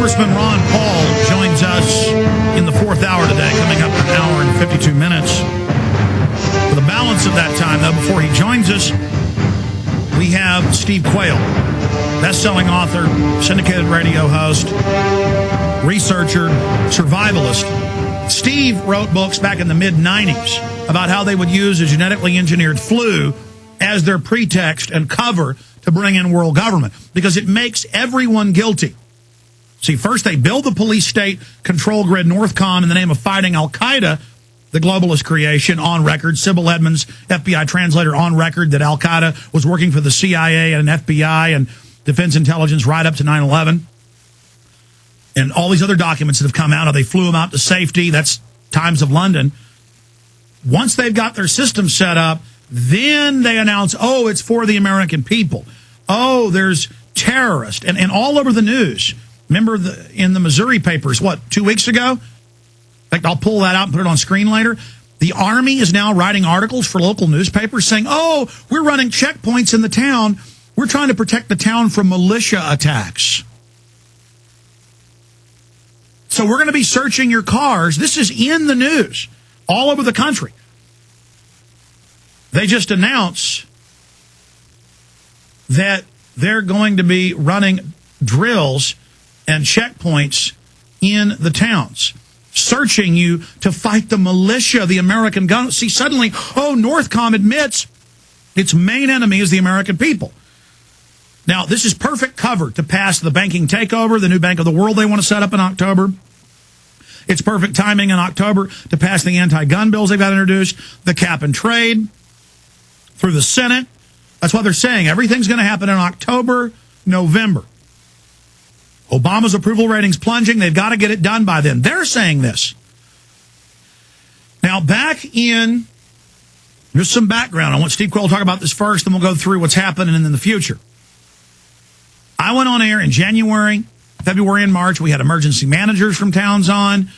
Congressman Ron Paul joins us in the fourth hour today, coming up in an hour and 52 minutes. For the balance of that time, though, before he joins us, we have Steve Quayle, best-selling author, syndicated radio host, researcher, survivalist. Steve wrote books back in the mid-'90s about how they would use a genetically engineered flu as their pretext and cover to bring in world government, because it makes everyone guilty. See, first they build the police state control grid Northcom in the name of fighting Al-Qaeda, the globalist creation, on record. Sybil Edmonds, FBI translator, on record that Al-Qaeda was working for the CIA and FBI and Defense Intelligence right up to 9/11. And all these other documents that have come out, how they flew them out to safety. That's Times of London. Once they've got their system set up, then they announce, oh, it's for the American people. Oh, there's terrorists. And all over the news. Remember in the Missouri papers, 2 weeks ago? In fact, I'll pull that out and put it on screen later. The Army is now writing articles for local newspapers saying, oh, we're running checkpoints in the town. We're trying to protect the town from militia attacks. So we're going to be searching your cars. This is in the news all over the country. They just announced that they're going to be running drills and checkpoints in the towns, searching you to fight the militia, the American gun. See, suddenly, Northcom admits its main enemy is the American people. Now, this is perfect cover to pass the banking takeover, the new Bank of the World they want to set up in October. It's perfect timing in October to pass the anti-gun bills they've got introduced, the cap and trade through the Senate. That's what they're saying. Everything's going to happen in October, November. Obama's approval rating's plunging. They've got to get it done by then. They're saying this. Now, back in, just some background. I want Steve Quayle to talk about this first, then we'll go through what's happening in the future. I went on air in January, February, and March. We had emergency managers from towns on.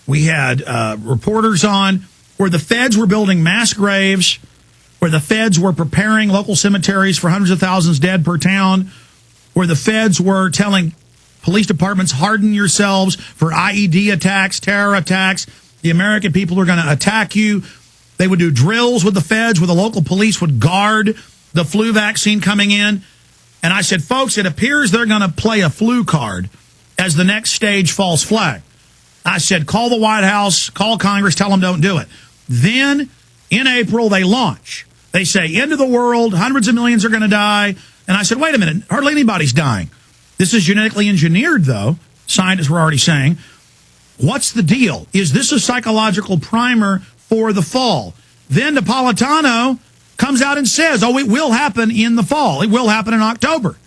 We had reporters on where the feds were building mass graves, where the feds were preparing local cemeteries for hundreds of thousands dead per town, where the feds were telling police departments, harden yourselves for IED attacks, terror attacks. The American people are going to attack you. They would do drills with the feds where the local police would guard the flu vaccine coming in. And I said, folks, it appears they're going to play a flu card as the next stage false flag. I said, call the White House, call Congress, tell them don't do it. Then in April, they launch. They say, end of the world, hundreds of millions are going to die. And I said, wait a minute, hardly anybody's dying. This is genetically engineered, though. Scientists were already saying. What's the deal? Is this a psychological primer for the fall? Then Napolitano comes out and says, oh, it will happen in the fall. It will happen in October.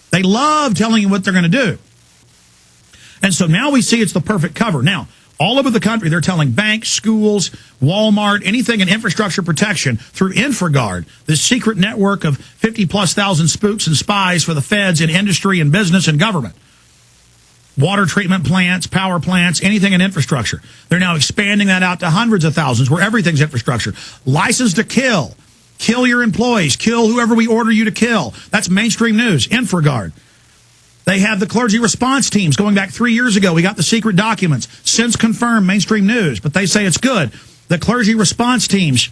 They love telling you what they're going to do. And so now we see it's the perfect cover. Now, all over the country, they're telling banks, schools, Walmart, anything in infrastructure protection through InfraGard, this secret network of 50-plus thousand spooks and spies for the feds in industry and business and government. Water treatment plants, power plants, anything in infrastructure. They're now expanding that out to hundreds of thousands where everything's infrastructure. License to kill. Kill your employees. Kill whoever we order you to kill. That's mainstream news. InfraGard. They have the clergy response teams going back 3 years ago. We got the secret documents. Since confirmed, mainstream news, but they say it's good. The clergy response teams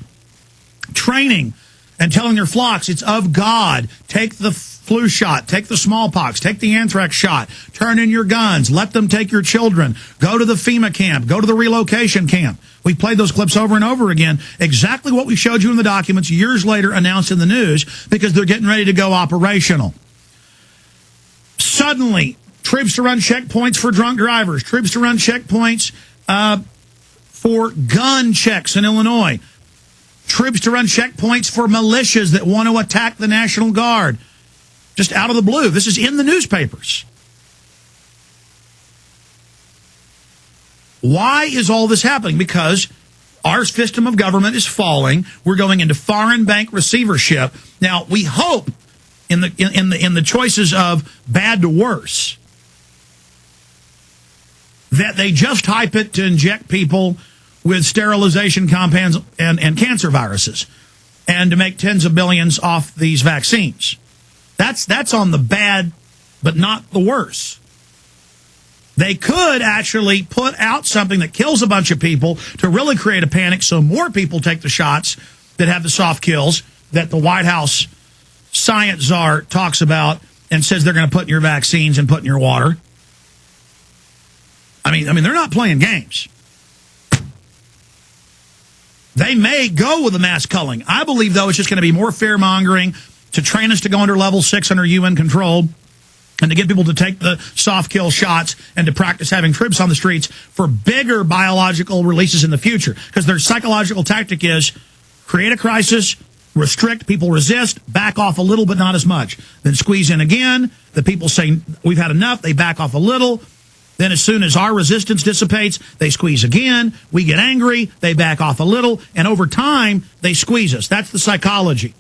training and telling their flocks it's of God. Take the flu shot. Take the smallpox. Take the anthrax shot. Turn in your guns. Let them take your children. Go to the FEMA camp. Go to the relocation camp. We played those clips over and over again. Exactly what we showed you in the documents years later announced in the news because they're getting ready to go operational. Suddenly, troops to run checkpoints for drunk drivers, troops to run checkpoints for gun checks in Illinois, troops to run checkpoints for militias that want to attack the National Guard. Just out of the blue. This is in the newspapers. Why is all this happening? Because our system of government is falling. We're going into foreign bank receivership. Now, we hope in the choices of bad to worse that they just hype it to inject people with sterilization compounds and cancer viruses and to make tens of billions off these vaccines. That's on the bad, but not the worse. They could actually put out something that kills a bunch of people to really create a panic so more people take the shots that have the soft kills that the White House science czar talks about and says they're going to put in your vaccines and put in your water. I mean, they're not playing games. They may go with the mass culling. I believe, though, it's just going to be more fear-mongering to train us to go under level 6 under UN control and to get people to take the soft kill shots and to practice having troops on the streets for bigger biological releases in the future. Because their psychological tactic is create a crisis, restrict, people resist, back off a little but not as much. Then squeeze in again. The people say, we've had enough. They back off a little. Then as soon as our resistance dissipates, they squeeze again. We get angry. They back off a little. And over time, they squeeze us. That's the psychology.